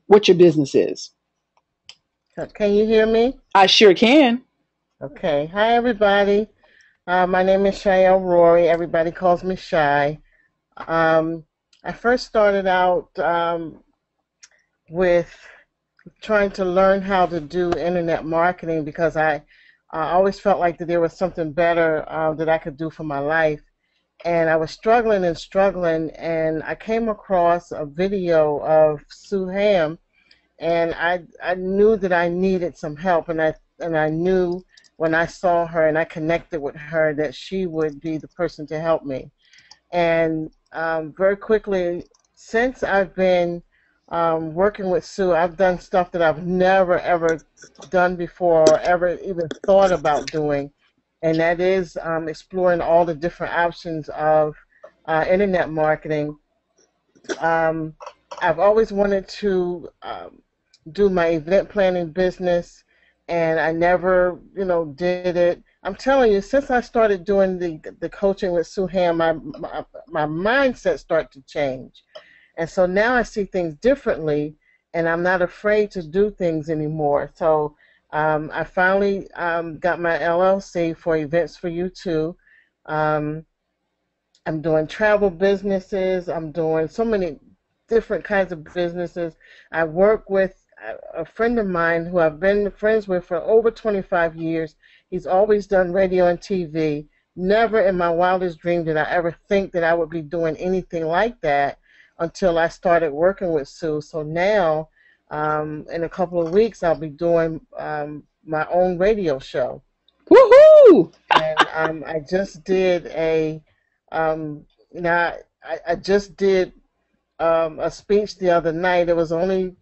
what your business is. Can you hear me? I sure can. Okay. Hi, everybody. My name is Shael Rory. Everybody calls me Shy. I first started out with trying to learn how to do internet marketing because I always felt like that there was something better that I could do for my life. And I was struggling, and I came across a video of Sue Ham, and I knew that I needed some help, and I knew when I saw her and I connected with her that she would be the person to help me. And very quickly, since I've been working with Sue, I've done stuff that I've never ever done before or ever even thought about doing, and that is exploring all the different options of internet marketing. I've always wanted to do my event planning business, and I never, did it. I'm telling you, since I started doing the coaching with Sue Ham, my mindset started to change. And so now I see things differently, and I'm not afraid to do things anymore. So I finally got my LLC for Events for You Too. I'm doing travel businesses. I'm doing so many different kinds of businesses. I work with a friend of mine who I've been friends with for over 25 years. He's always done radio and TV. Never in my wildest dream did I ever think that I would be doing anything like that until I started working with Sue. So now, in a couple of weeks, I'll be doing my own radio show. Woohoo! And I just did I just did a speech the other night. It was only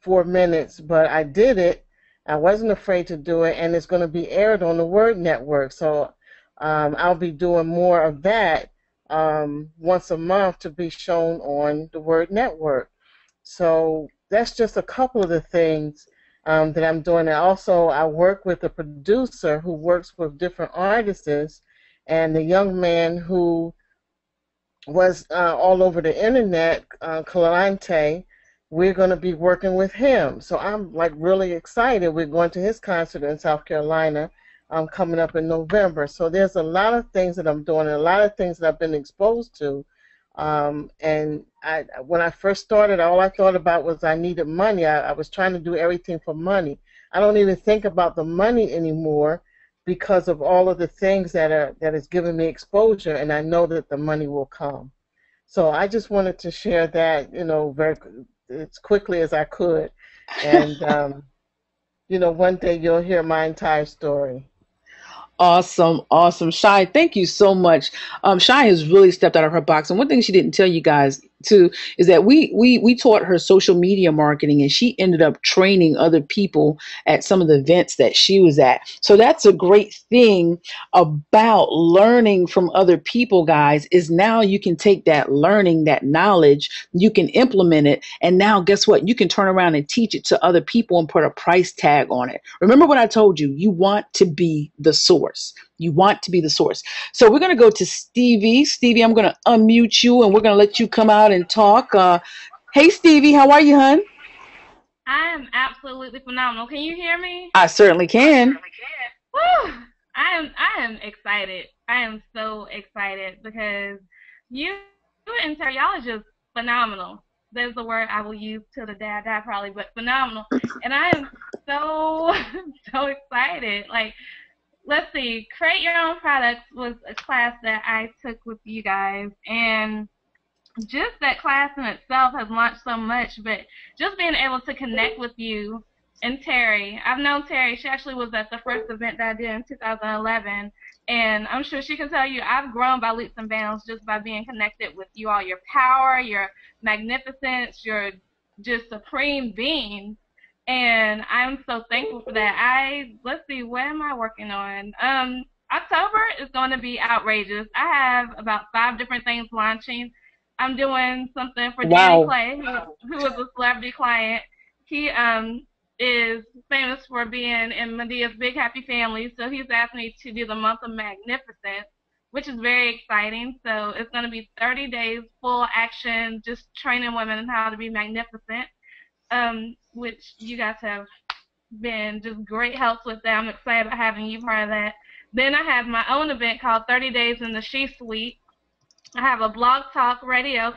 4 minutes, but I did it. I wasn't afraid to do it, and it's going to be aired on the Word Network. So I'll be doing more of that once a month to be shown on the Word Network. So that's just a couple of the things that I'm doing. And also, I work with a producer who works with different artists, and the young man who was all over the internet, Kalante, we're going to be working with him. So I'm like really excited. We're going to his concert in South Carolina coming up in November. So there's a lot of things that I'm doing, and a lot of things that I've been exposed to. And when I first started, all I thought about was I needed money. I was trying to do everything for money. I don't even think about the money anymore because of all of the things that is giving me exposure, and I know that the money will come. So I just wanted to share that, very as quickly as I could, and one day you'll hear my entire story. Awesome, awesome. Shy, thank you so much. Shy has really stepped out of her box. And one thing she didn't tell you guys too is that we taught her social media marketing, and she ended up training other people at some of the events that she was at. So that's a great thing about learning from other people, guys, is now you can take that learning, that knowledge, you can implement it, and now guess what? You can turn around and teach it to other people and put a price tag on it. Remember what I told you, you want to be the source. You want to be the source. So we're going to go to Stevie. Stevie, I'm going to unmute you, and we're going to let you come out and talk. Hey Stevie, how are you, hun? I am absolutely phenomenal. Can you hear me? I certainly can. Woo! I am excited. I am so excited because you and Terry, y'all are just phenomenal. There's the word I will use till the day I die probably, but phenomenal. And I am so so excited. Like, let's see, create your own products was a class that I took with you guys, and just that class in itself has launched so much, but just being able to connect with you and Terry. I've known Terry. She actually was at the first event that I did in 2011, and I'm sure she can tell you I've grown by leaps and bounds just by being connected with you all. Your power, your magnificence, your just supreme being, and I'm so thankful for that. Let's see, what am I working on? October is going to be outrageous. I have about 5 different things launching. I'm doing something for Danny Wow. Clay, who was a celebrity client. He is famous for being in Medea's Big Happy Family, so he's asked me to do the month of magnificence, which is very exciting. So it's going to be 30 days full action, just training women on how to be magnificent, which you guys have been just great helps with that. I'm excited about having you part of that. Then I have my own event called 30 Days in the She Suite. I have a blog talk radio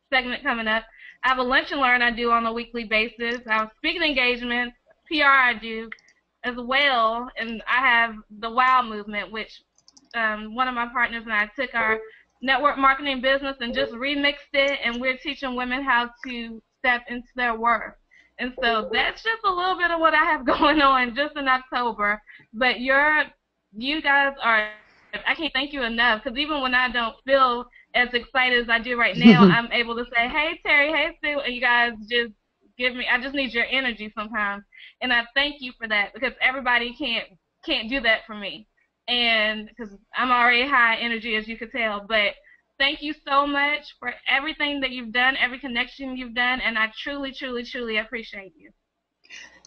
segment coming up. I have a lunch and learn I do on a weekly basis. I have speaking engagements, PR I do as well, and I have the WOW movement, which one of my partners and I took our network marketing business and just remixed it, and we're teaching women how to step into their worth. And so that's just a little bit of what I have going on just in October. But you guys are, I can't thank you enough, because even when I don't feel as excited as I do right now, I'm able to say, hey, Terry, hey, Sue, and you guys just I just need your energy sometimes. And I thank you for that, because everybody can't do that for me. And because I'm already high energy, as you could tell. But thank you so much for everything that you've done, every connection you've done, and I truly, truly, truly appreciate you.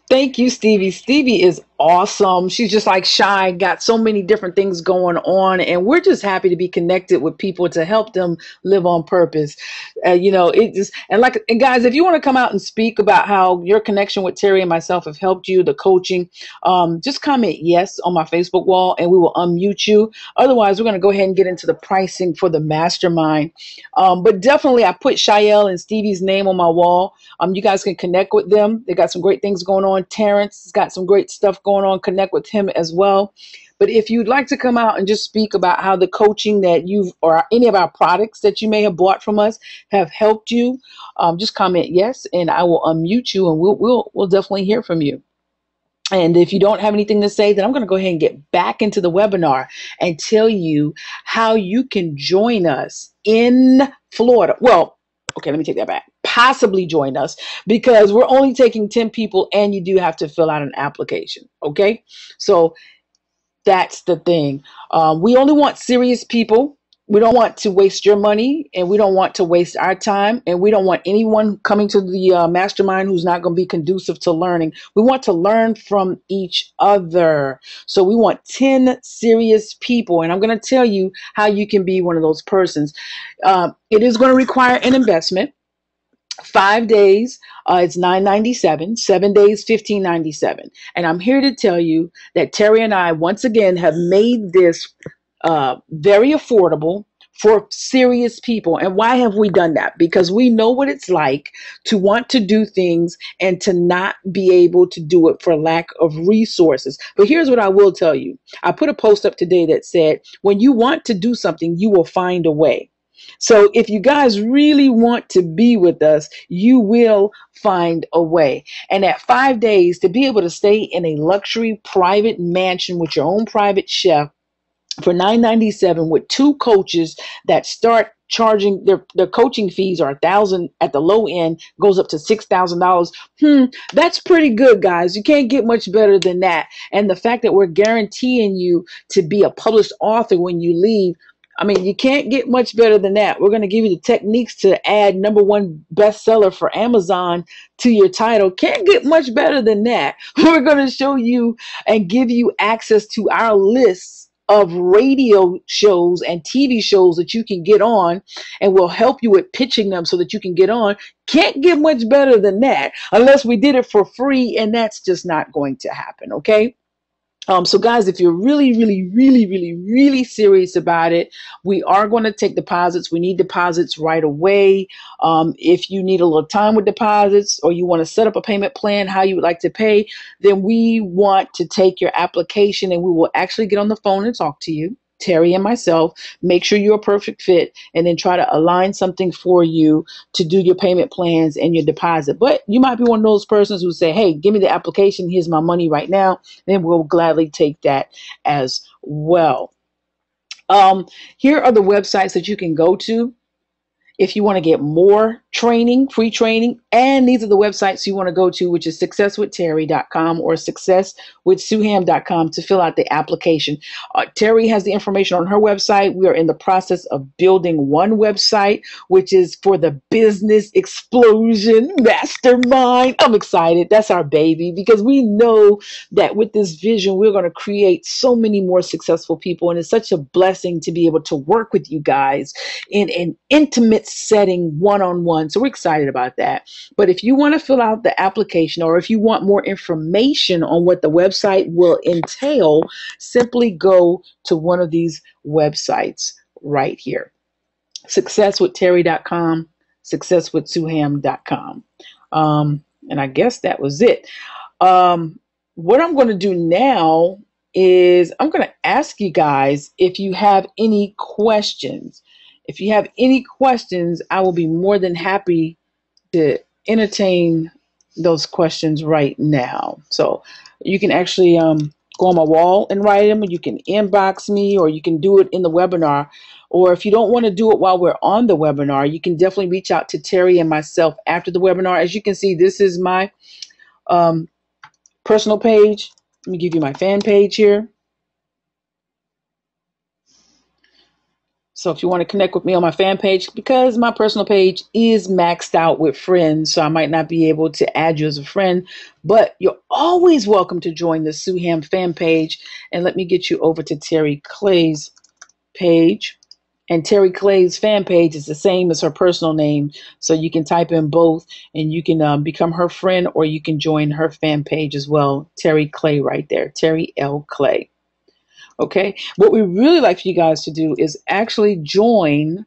Thank you, Stevie. Stevie is awesome. She's just like shy, got so many different things going on, and we're just happy to be connected with people to help them live on purpose. It just and guys, if you want to come out and speak about how your connection with Terry and myself have helped you, the coaching, just comment yes on my Facebook wall, and we will unmute you. Otherwise, we're going to go ahead and get into the pricing for the mastermind. But definitely, I put Shael and Stevie's name on my wall. You guys can connect with them. They got some great things going on. Terrence has got some great stuff going on. Connect with him as well. But if you'd like to come out and just speak about how the coaching that or any of our products that you may have bought from us have helped you, just comment yes, and I will unmute you, and we'll definitely hear from you. And if you don't have anything to say, then I'm going to go ahead and get back into the webinar and tell you how you can join us in Florida. Well, okay, let me take that back. Possibly join us, because we're only taking 10 people and you do have to fill out an application. Okay, so that's the thing. We only want serious people. We don't want to waste your money, and we don't want to waste our time, and we don't want anyone coming to the mastermind who's not going to be conducive to learning. We want to learn from each other. So we want 10 serious people, and I'm going to tell you how you can be one of those persons. It is going to require an investment. 5 days, it's $9.97. 7 days, $15.97. And I'm here to tell you that Terry and I, once again, have made this very affordable for serious people. And why have we done that? Because we know what it's like to want to do things and to not be able to do it for lack of resources. But here's what I will tell you. I put a post up today that said, when you want to do something, you will find a way. So if you guys really want to be with us, you will find a way. And at 5 days, to be able to stay in a luxury private mansion with your own private chef for $9.97 with 2 coaches that start charging their coaching fees are $1,000 at the low end, goes up to $6,000. That's pretty good, guys. You can't get much better than that. And the fact that we're guaranteeing you to be a published author when you leave, I mean, you can't get much better than that. We're going to give you the techniques to add #1 bestseller for Amazon to your title. Can't get much better than that. We're going to show you and give you access to our lists of radio shows and TV shows that you can get on, and we'll help you with pitching them so that you can get on. Can't get much better than that unless we did it for free, and that's just not going to happen, okay? So guys, if you're really serious about it, we are going to take deposits. We need deposits right away. If you need a little time with deposits, or you want to set up a payment plan, how you would like to pay, then we want to take your application, and we will actually get on the phone and talk to you, Terry and myself, make sure you're a perfect fit, and then try to align something for you to do your payment plans and your deposit. But you might be one of those persons who say, hey, give me the application, here's my money right now, then we'll gladly take that as well. Here are the websites that you can go to if you want to get more training, free training, and these are the websites you want to go to, which is successwithterry.com or successwithsuham.com to fill out the application. Terry has the information on her website. We are in the process of building one website, which is for the Business Explosion Mastermind. I'm excited. That's our baby, because we know that with this vision, we're going to create so many more successful people. And it's such a blessing to be able to work with you guys in an intimate setting, one-on-one. So we're excited about that. But if you want to fill out the application, or if you want more information on what the website will entail, simply go to one of these websites right here. Successwithterry.com, successwithsuham.com. And I guess that was it. What I'm going to do now is I'm going to ask you guys if you have any questions. If you have any questions, I will be more than happy to entertain those questions right now. So you can actually go on my wall and write them, and you can inbox me, or you can do it in the webinar. Or if you don't want to do it while we're on the webinar, you can definitely reach out to Terry and myself after the webinar. As you can see, this is my personal page. Let me give you my fan page here. So if you want to connect with me on my fan page, because my personal page is maxed out with friends, so I might not be able to add you as a friend, but you're always welcome to join the Suham fan page. And let me get you over to Terry Clay's page. And Terry Clay's fan page is the same as her personal name. So you can type in both, and you can become her friend, or you can join her fan page as well. Terry Clay right there, Terry L. Clay. Okay, what we really like for you guys to do is actually join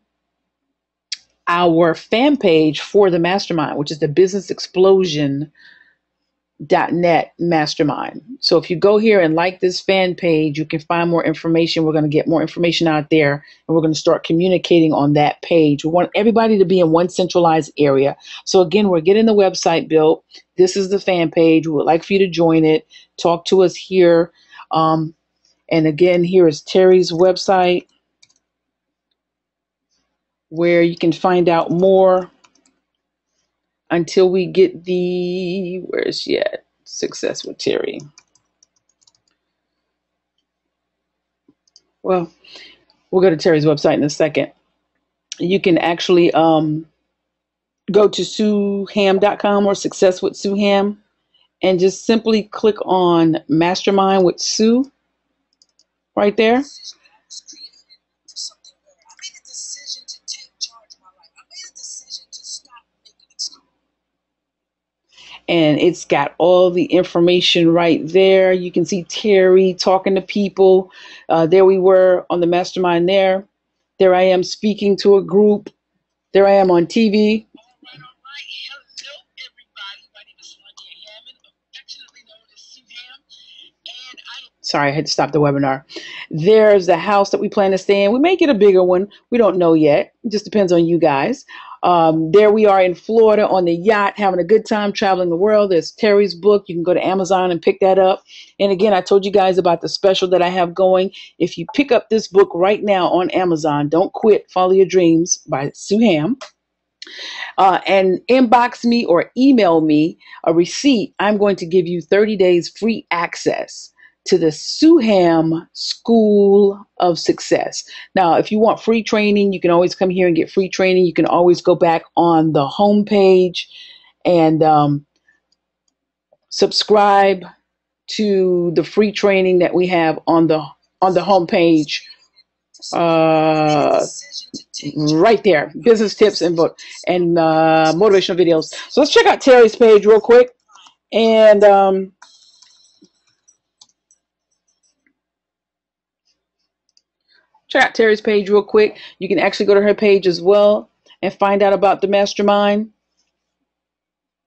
our fan page for the Mastermind, which is the businessexplosion.net Mastermind. So if you go here and like this fan page, you can find more information. We're going to get more information out there, and we're going to start communicating on that page. We want everybody to be in one centralized area. So again, we're getting the website built. This is the fan page. We would like for you to join it. Talk to us here. And again, here is Terry's website, where you can find out more until we get the, where is she at? Success with Terry. Well, we'll go to Terry's website in a second. You can actually go to suham.com or Success with Suham, and just simply click on Mastermind with Sue right there. And it's got all the information right there. You can see Terry talking to people. There we were on the Mastermind there. There I am speaking to a group. There I am on TV. Hello, everybody. My name is Hammond, affectionately known as Suham. Sorry, I had to stop the webinar. There's the house that we plan to stay in. We may get a bigger one. We don't know yet. It just depends on you guys. There we are in Florida on the yacht, having a good time traveling the world. There's Terry's book. You can go to Amazon and pick that up. And again, I told you guys about the special that I have going. If you pick up this book right now on Amazon, Don't Quit, Follow Your Dreams by Suham, and inbox me or email me a receipt, I'm going to give you 30 days free access to the Suham School of Success. Now, if you want free training, you can always come here and get free training. You can always go back on the home page and subscribe to the free training that we have on on the homepage, right there, business tips and book and motivational videos. So let's check out Terry's page real quick. And check out Terry's page real quick. You can actually go to her page as well and find out about the mastermind.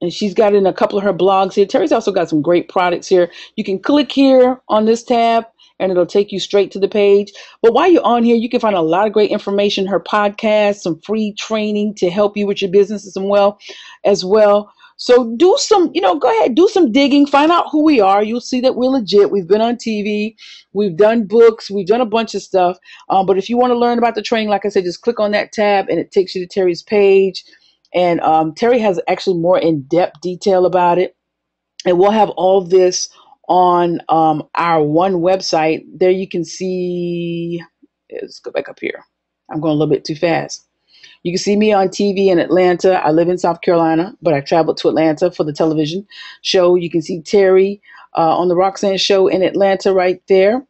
And she's got it in a couple of her blogs here. Terry's also got some great products here. You can click here on this tab and it'll take you straight to the page. But while you're on here, you can find a lot of great information, her podcast, some free training to help you with your business as well. So do some, go ahead, do some digging, find out who we are. You'll see that we're legit. We've been on TV, we've done books, we've done a bunch of stuff. But if you want to learn about the training, like I said, just click on that tab and it takes you to Terry's page. And Terry has actually more in-depth detail about it. And we'll have all this on our one website. There you can see, let's go back up here. I'm going a little bit too fast. You can see me on TV in Atlanta. I live in South Carolina, but I traveled to Atlanta for the television show. You can see Terry on the Roxanne show in Atlanta right there.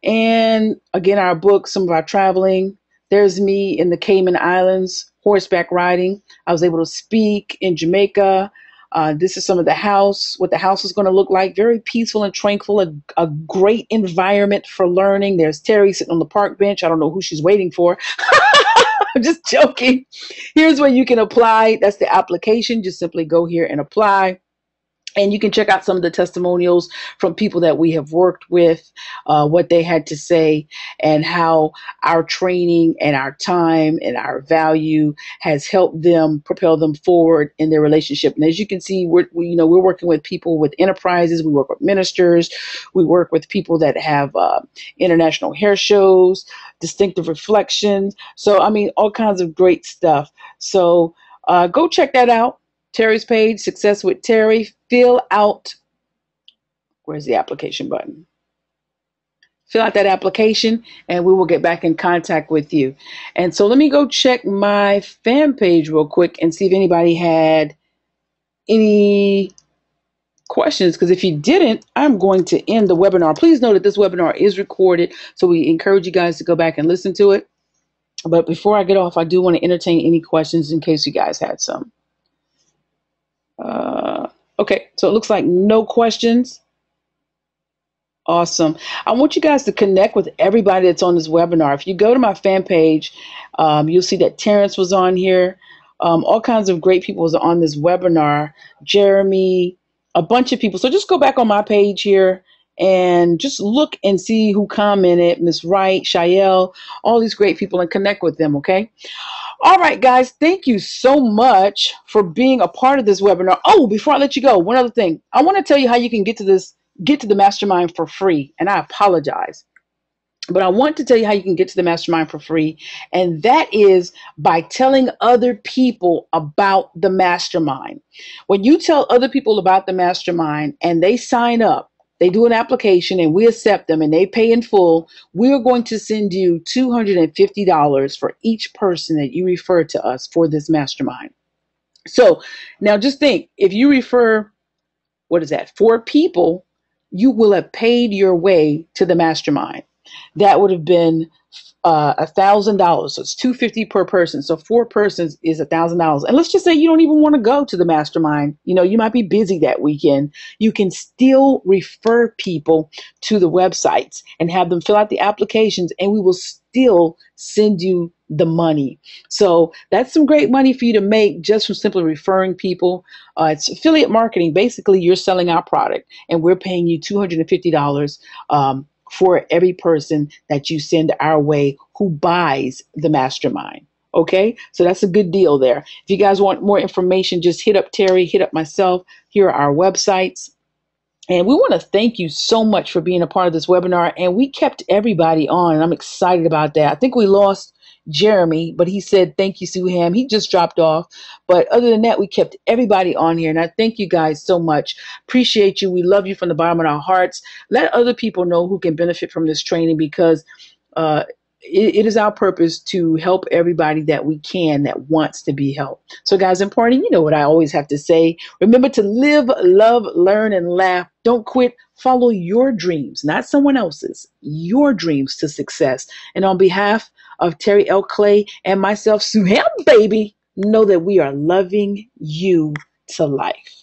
And again, our book, some of our traveling. There's me in the Cayman Islands, horseback riding. I was able to speak in Jamaica. This is some of the house, what the house is going to look like. Very peaceful and tranquil, a great environment for learning. There's Terry sitting on the park bench. I don't know who she's waiting for. I'm just joking. Here's where you can apply. That's the application. Just simply go here and apply. And you can check out some of the testimonials from people that we have worked with, what they had to say, and how our training and our time and our value has helped them propel them forward in their relationship. And as you can see, we're working with people with enterprises. We work with ministers. We work with people that have international hair shows, distinctive reflections. So, I mean, all kinds of great stuff. So go check that out. Terry's page, Success with Terry. Fill out, where's the application button? Fill out that application and we will get back in contact with you. And so let me go check my fan page real quick and see if anybody had any questions, because if you didn't, I'm going to end the webinar. Please know that this webinar is recorded, so we encourage you guys to go back and listen to it. But before I get off, I do want to entertain any questions in case you guys had some. Okay, so it looks like no questions. Awesome. I want you guys to connect with everybody that's on this webinar. If you go to my fan page, you'll see that Terrence was on here. All kinds of great people was on this webinar. Jeremy, a bunch of people. So just go back on my page here and just look and see who commented. Miss Wright, Shael, all these great people, and connect with them, okay? All right, guys, thank you so much for being a part of this webinar. Oh, before I let you go, one other thing. I want to tell you how you can get to the mastermind for free. And I apologize, but I want to tell you how you can get to the mastermind for free. And that is by telling other people about the mastermind. When you tell other people about the mastermind and they sign up, they do an application and we accept them and they pay in full, we're going to send you $250 for each person that you refer to us for this mastermind. So now just think, if you refer, 4 people, you will have paid your way to the mastermind. That would have been $1,000. So it's $250 per person. So 4 persons is $1,000. And let's just say you don't even want to go to the mastermind. You might be busy that weekend. You can still refer people to the websites and have them fill out the applications, and we will still send you the money. So that's some great money for you to make just from simply referring people. It's affiliate marketing. Basically, you're selling our product and we're paying you $250 for every person that you send our way who buys the mastermind. Okay, so that's a good deal there. If you guys want more information, just hit up Terry, hit up myself. Here are our websites. And we want to thank you so much for being a part of this webinar. And we kept everybody on, and I'm excited about that. I think we lost Jeremy, but he said, thank you, Suham. He just dropped off. But other than that, we kept everybody on here. And I thank you guys so much. Appreciate you. We love you from the bottom of our hearts. Let other people know who can benefit from this training, because it is our purpose to help everybody that we can that wants to be helped. So, guys, important, you know what I always have to say. Remember to live, love, learn, and laugh. Don't quit. Follow your dreams, not someone else's, your dreams to success. And on behalf of Terry L. Clay and myself, Sue Ham, baby, know that we are loving you to life.